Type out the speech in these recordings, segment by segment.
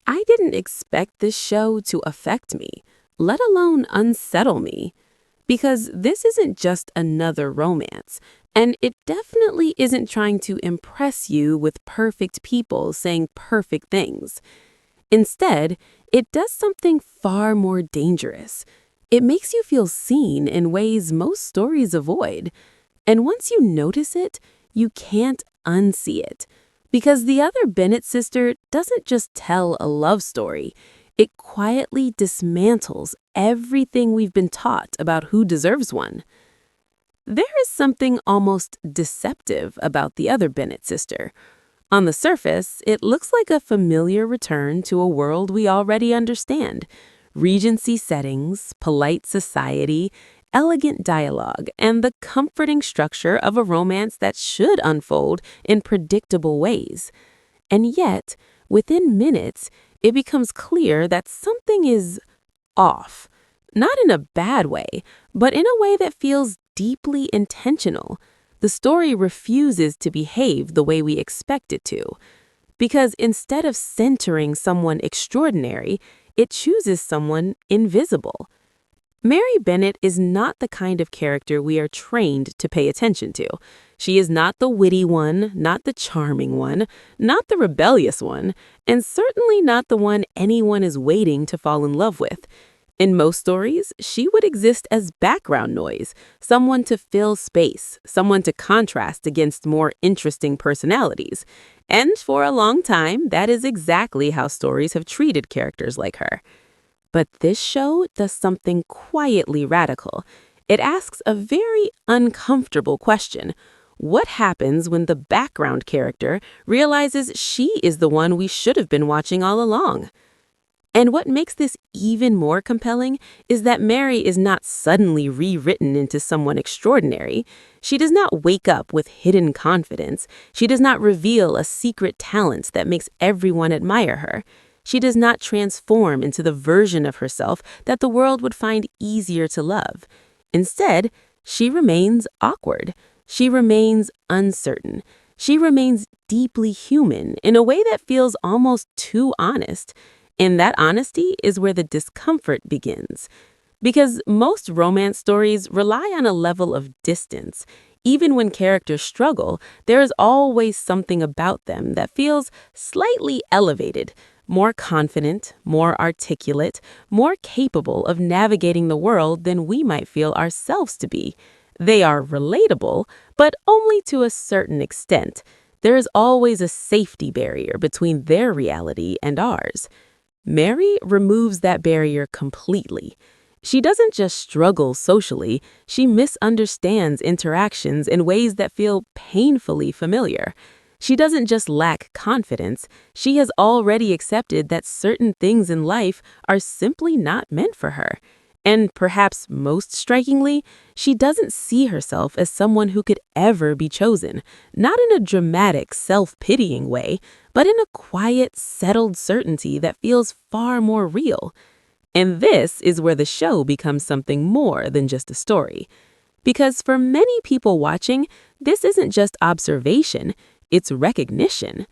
I didn't expect this show to affect me, let alone unsettle me. Because this isn't just another romance, and it definitely isn't trying to impress you with perfect people saying perfect things. Instead, it does something far more dangerous. It makes you feel seen in ways most stories avoid. And once you notice it, you can't unsee it. Because the other Bennett sister doesn't just tell a love story, it quietly dismantles everything we've been taught about who deserves one. There is something almost deceptive about the other Bennett sister. On the surface, it looks like a familiar return to a world we already understand. Regency settings, polite society, elegant dialogue, and the comforting structure of a romance that should unfold in predictable ways. And yet, within minutes, it becomes clear that something is off. Not in a bad way, but in a way that feels deeply intentional. The story refuses to behave the way we expect it to. Because instead of centering someone extraordinary, it chooses someone invisible. Mary Bennet is not the kind of character we are trained to pay attention to. She is not the witty one, not the charming one, not the rebellious one, and certainly not the one anyone is waiting to fall in love with. In most stories, she would exist as background noise, someone to fill space, someone to contrast against more interesting personalities. And for a long time, that is exactly how stories have treated characters like her. But this show does something quietly radical. It asks a very uncomfortable question. What happens when the background character realizes she is the one we should have been watching all along? And what makes this even more compelling is that Mary is not suddenly rewritten into someone extraordinary. She does not wake up with hidden confidence. She does not reveal a secret talent that makes everyone admire her. She does not transform into the version of herself that the world would find easier to love. Instead, she remains awkward. She remains uncertain. She remains deeply human in a way that feels almost too honest. And that honesty is where the discomfort begins. Because most romance stories rely on a level of distance. Even when characters struggle, there is always something about them that feels slightly elevated, more confident, more articulate, more capable of navigating the world than we might feel ourselves to be. They are relatable, but only to a certain extent. There is always a safety barrier between their reality and ours. Mary removes that barrier completely. She doesn't just struggle socially, she misunderstands interactions in ways that feel painfully familiar. She doesn't just lack confidence, she has already accepted that certain things in life are simply not meant for her. And perhaps most strikingly, she doesn't see herself as someone who could ever be chosen, not in a dramatic, self-pitying way, but in a quiet, settled certainty that feels far more real. And this is where the show becomes something more than just a story. Because for many people watching, this isn't just observation, it's recognition.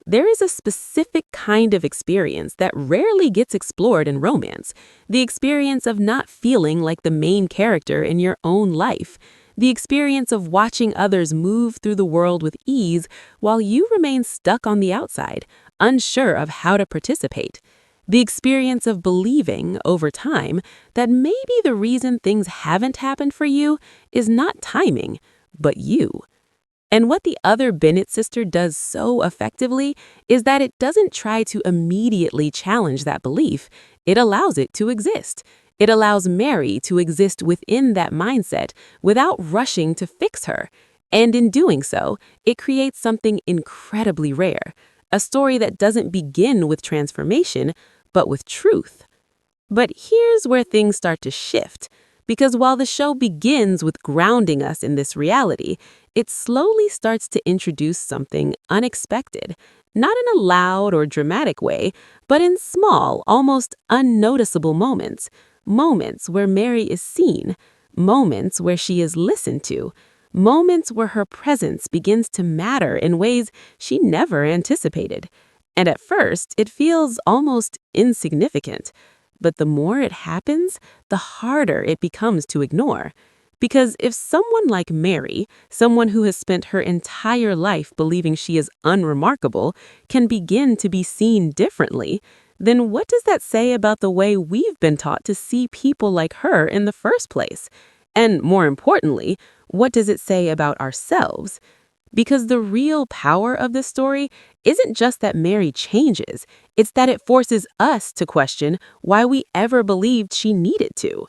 There is a specific kind of experience that rarely gets explored in romance, the experience of not feeling like the main character in your own life, the experience of watching others move through the world with ease while you remain stuck on the outside, unsure of how to participate, the experience of believing, over time, that maybe the reason things haven't happened for you is not timing, but you. And what the other Bennett sister does so effectively is that it doesn't try to immediately challenge that belief. It allows it to exist. It allows Mary to exist within that mindset without rushing to fix her. And in doing so, it creates something incredibly rare, a story that doesn't begin with transformation, but with truth. But here's where things start to shift. Because while the show begins with grounding us in this reality, it slowly starts to introduce something unexpected, not in a loud or dramatic way, but in small, almost unnoticeable moments. Moments where Mary is seen, moments where she is listened to, moments where her presence begins to matter in ways she never anticipated. And at first, it feels almost insignificant. But the more it happens, the harder it becomes to ignore. Because if someone like Mary, someone who has spent her entire life believing she is unremarkable, can begin to be seen differently, then what does that say about the way we've been taught to see people like her in the first place? And more importantly, what does it say about ourselves? Because the real power of this story isn't just that Mary changes, it's that it forces us to question why we ever believed she needed to.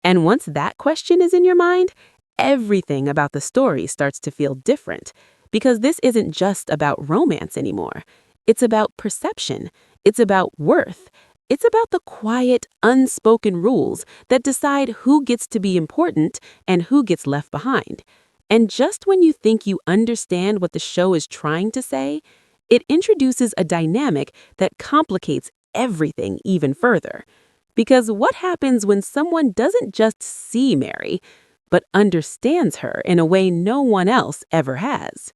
And once that question is in your mind, everything about the story starts to feel different. Because this isn't just about romance anymore. It's about perception. It's about worth. It's about the quiet, unspoken rules that decide who gets to be important and who gets left behind. And just when you think you understand what the show is trying to say, it introduces a dynamic that complicates everything even further. Because what happens when someone doesn't just see Mary, but understands her in a way no one else ever has?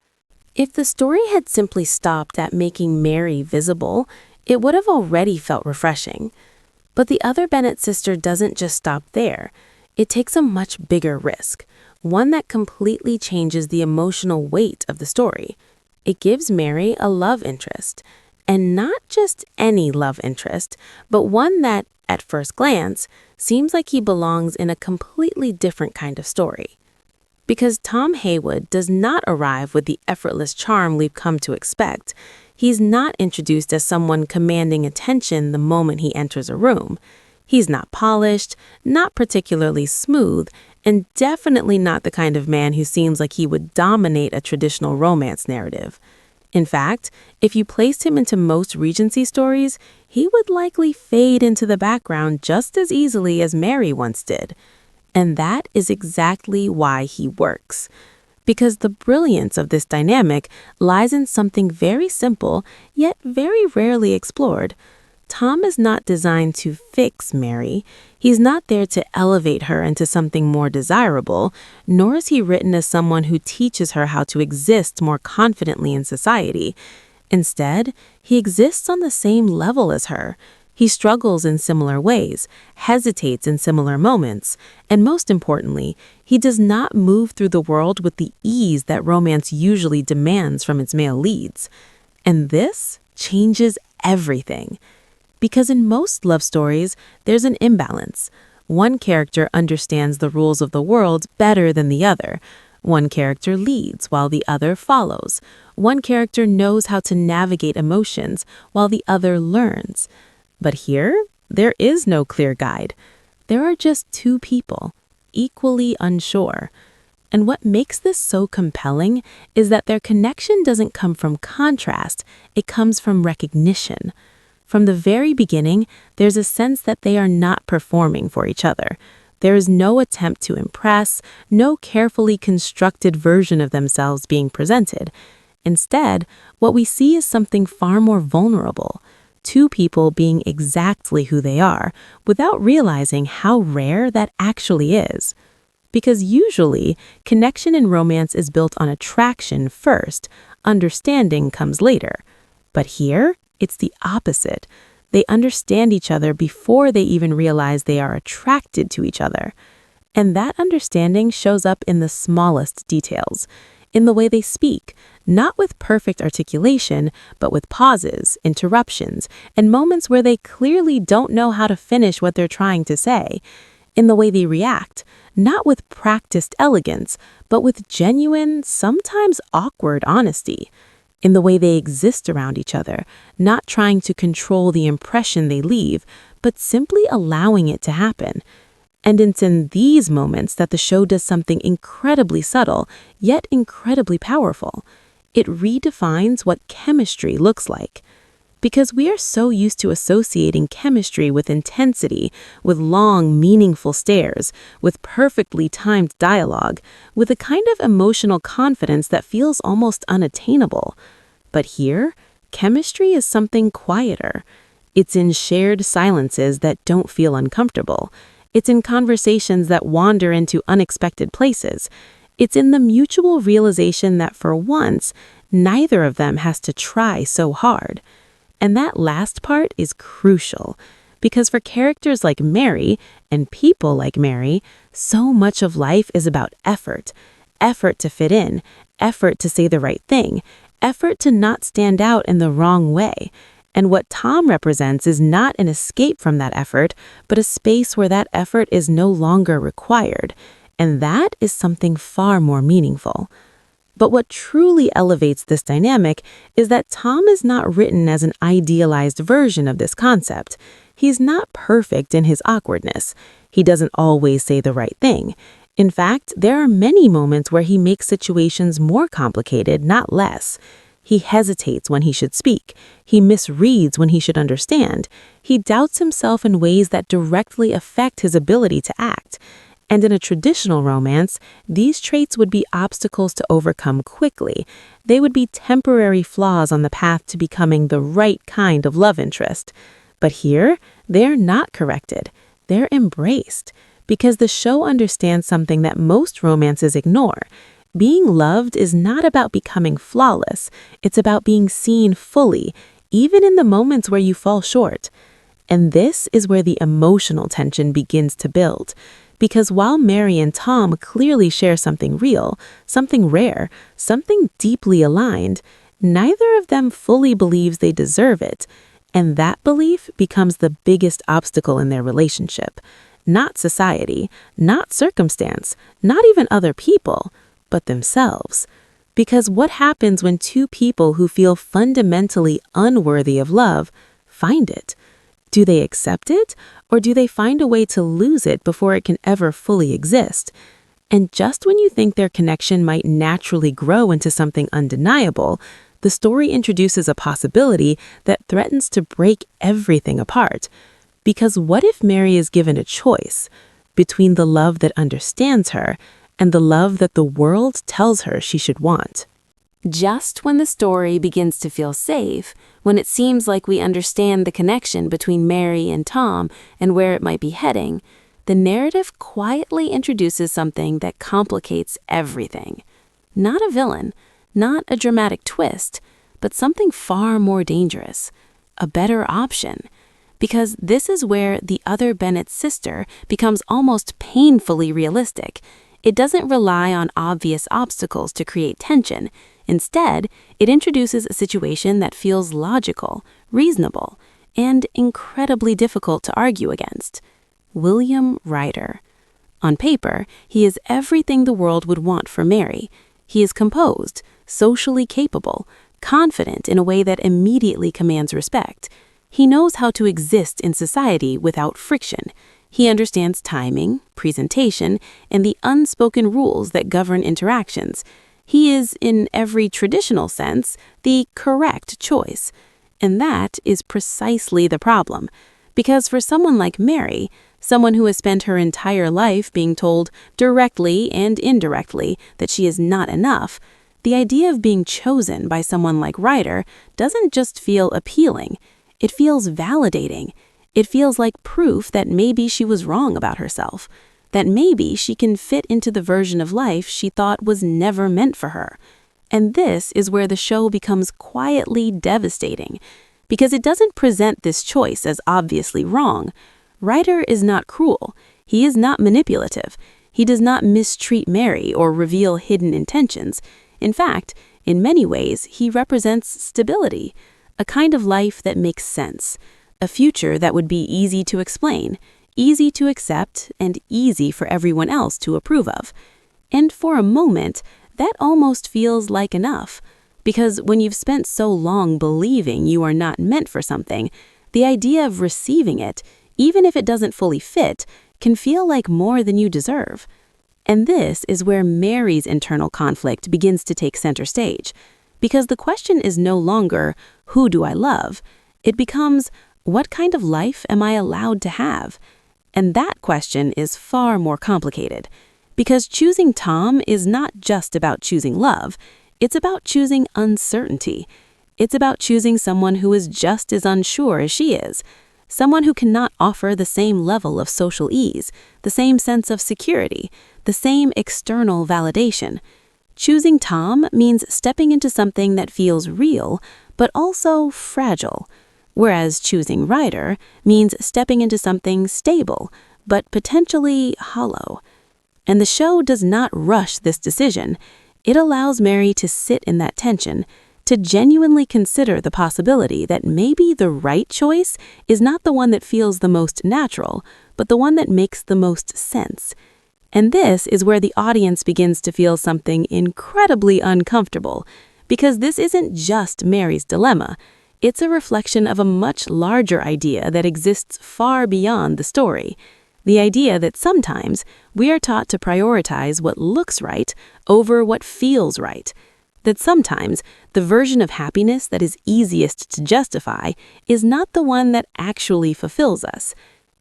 If the story had simply stopped at making Mary visible, it would have already felt refreshing. But the Other Bennet Sister doesn't just stop there. It takes a much bigger risk, one that completely changes the emotional weight of the story. It gives Mary a love interest, and not just any love interest, but one that, at first glance, seems like he belongs in a completely different kind of story. Because Tom Haywood does not arrive with the effortless charm we've come to expect. He's not introduced as someone commanding attention the moment he enters a room. He's not polished, not particularly smooth, and definitely not the kind of man who seems like he would dominate a traditional romance narrative. In fact, if you placed him into most Regency stories, he would likely fade into the background just as easily as Mary once did. And that is exactly why he works. Because the brilliance of this dynamic lies in something very simple, yet very rarely explored. Tom is not designed to fix Mary. He's not there to elevate her into something more desirable, nor is he written as someone who teaches her how to exist more confidently in society. Instead, he exists on the same level as her. He struggles in similar ways, hesitates in similar moments, and most importantly, he does not move through the world with the ease that romance usually demands from its male leads. And this changes everything. Because in most love stories, there's an imbalance. One character understands the rules of the world better than the other. One character leads while the other follows. One character knows how to navigate emotions while the other learns. But here, there is no clear guide. There are just two people, equally unsure. And what makes this so compelling is that their connection doesn't come from contrast, it comes from recognition. From the very beginning, there's a sense that they are not performing for each other. There is no attempt to impress, no carefully constructed version of themselves being presented. Instead, what we see is something far more vulnerable. Two people being exactly who they are, without realizing how rare that actually is. Because usually, connection in romance is built on attraction first, understanding comes later. But here, it's the opposite. They understand each other before they even realize they are attracted to each other. And that understanding shows up in the smallest details, in the way they speak, not with perfect articulation, but with pauses, interruptions, and moments where they clearly don't know how to finish what they're trying to say, in the way they react, not with practiced elegance, but with genuine, sometimes awkward honesty, in the way they exist around each other, not trying to control the impression they leave, but simply allowing it to happen. And it's in these moments that the show does something incredibly subtle, yet incredibly powerful. It redefines what chemistry looks like. Because we are so used to associating chemistry with intensity, with long, meaningful stares, with perfectly timed dialogue, with a kind of emotional confidence that feels almost unattainable. But here, chemistry is something quieter. It's in shared silences that don't feel uncomfortable. It's in conversations that wander into unexpected places. It's in the mutual realization that for once, neither of them has to try so hard. And that last part is crucial, because for characters like Mary and people like Mary, so much of life is about effort. Effort to fit in, effort to say the right thing, effort to not stand out in the wrong way. And what Tom represents is not an escape from that effort, but a space where that effort is no longer required. And that is something far more meaningful. But what truly elevates this dynamic is that Tom is not written as an idealized version of this concept. He's not perfect in his awkwardness. He doesn't always say the right thing. In fact, there are many moments where he makes situations more complicated, not less. He hesitates when he should speak. He misreads when he should understand. He doubts himself in ways that directly affect his ability to act. And in a traditional romance, these traits would be obstacles to overcome quickly. They would be temporary flaws on the path to becoming the right kind of love interest. But here, they're not corrected. They're embraced. Because the show understands something that most romances ignore. Being loved is not about becoming flawless. It's about being seen fully, even in the moments where you fall short. And this is where the emotional tension begins to build. Because while Mary and Tom clearly share something real, something rare, something deeply aligned, neither of them fully believes they deserve it. And that belief becomes the biggest obstacle in their relationship. Not society, not circumstance, not even other people, but themselves. Because what happens when two people who feel fundamentally unworthy of love find it? Do they accept it, or do they find a way to lose it before it can ever fully exist? And just when you think their connection might naturally grow into something undeniable, the story introduces a possibility that threatens to break everything apart. Because what if Mary is given a choice between the love that understands her and the love that the world tells her she should want? Just when the story begins to feel safe, when it seems like we understand the connection between Mary and Tom and where it might be heading, the narrative quietly introduces something that complicates everything. Not a villain, not a dramatic twist, but something far more dangerous, a better option. Because this is where the Other Bennet Sister becomes almost painfully realistic. It doesn't rely on obvious obstacles to create tension. Instead, it introduces a situation that feels logical, reasonable, and incredibly difficult to argue against. William Ryder. On paper, he is everything the world would want for Mary. He is composed, socially capable, confident in a way that immediately commands respect. He knows how to exist in society without friction. He understands timing, presentation, and the unspoken rules that govern interactions. He is, in every traditional sense, the correct choice. And that is precisely the problem. Because for someone like Mary, someone who has spent her entire life being told directly and indirectly that she is not enough, the idea of being chosen by someone like Ryder doesn't just feel appealing. It feels validating. It feels like proof that maybe she was wrong about herself. That maybe she can fit into the version of life she thought was never meant for her. And this is where the show becomes quietly devastating, because it doesn't present this choice as obviously wrong. Ryder is not cruel. He is not manipulative. He does not mistreat Mary or reveal hidden intentions. In fact, in many ways, he represents stability, a kind of life that makes sense, a future that would be easy to explain, easy to accept, and easy for everyone else to approve of. And for a moment, that almost feels like enough. Because when you've spent so long believing you are not meant for something, the idea of receiving it, even if it doesn't fully fit, can feel like more than you deserve. And this is where Mary's internal conflict begins to take center stage. Because the question is no longer, who do I love? It becomes, what kind of life am I allowed to have? And that question is far more complicated, because choosing Tom is not just about choosing love, it's about choosing uncertainty. It's about choosing someone who is just as unsure as she is, someone who cannot offer the same level of social ease, the same sense of security, the same external validation. Choosing Tom means stepping into something that feels real, but also fragile. whereas choosing Ryder means stepping into something stable, but potentially hollow. And the show does not rush this decision. It allows Mary to sit in that tension, to genuinely consider the possibility that maybe the right choice is not the one that feels the most natural, but the one that makes the most sense. And this is where the audience begins to feel something incredibly uncomfortable, because this isn't just Mary's dilemma. It's a reflection of a much larger idea that exists far beyond the story. The idea that sometimes we are taught to prioritize what looks right over what feels right. That sometimes the version of happiness that is easiest to justify is not the one that actually fulfills us.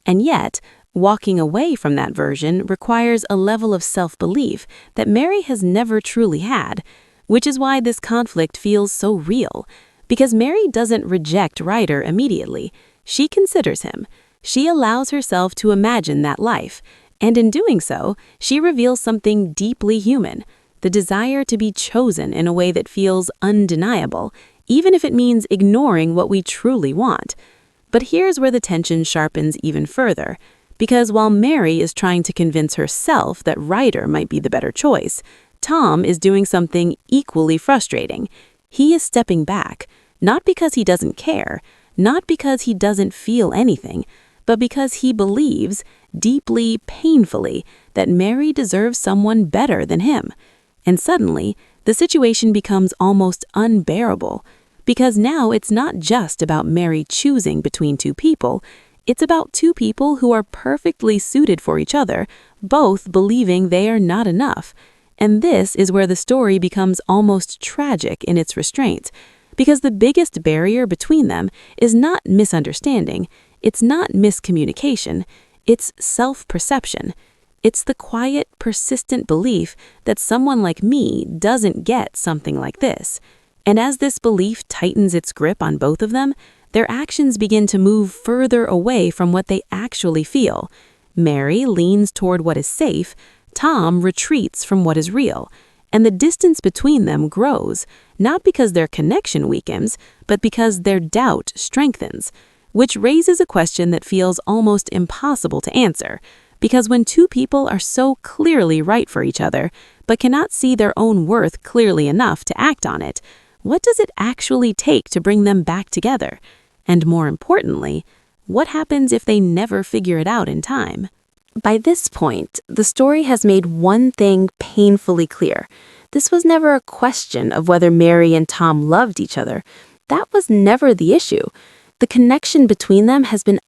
And yet, walking away from that version requires a level of self-belief that Mary has never truly had, which is why this conflict feels so real. Because Mary doesn't reject Ryder immediately. She considers him. She allows herself to imagine that life, and in doing so, she reveals something deeply human, the desire to be chosen in a way that feels undeniable, even if it means ignoring what we truly want. But here's where the tension sharpens even further, because while Mary is trying to convince herself that Ryder might be the better choice, Tom is doing something equally frustrating. He is stepping back, not because he doesn't care, not because he doesn't feel anything, but because he believes, deeply, painfully, that Mary deserves someone better than him. And suddenly, the situation becomes almost unbearable, because now it's not just about Mary choosing between two people, it's about two people who are perfectly suited for each other, both believing they are not enough. And this is where the story becomes almost tragic in its restraint, because the biggest barrier between them is not misunderstanding, it's not miscommunication, it's self-perception. It's the quiet, persistent belief that someone like me doesn't get something like this. And as this belief tightens its grip on both of them, their actions begin to move further away from what they actually feel. Mary leans toward what is safe, Tom retreats from what is real, and the distance between them grows, not because their connection weakens, but because their doubt strengthens, which raises a question that feels almost impossible to answer, because when two people are so clearly right for each other, but cannot see their own worth clearly enough to act on it, what does it actually take to bring them back together? And more importantly, what happens if they never figure it out in time? By this point, the story has made one thing painfully clear. This was never a question of whether Mary and Tom loved each other. That was never the issue. The connection between them has been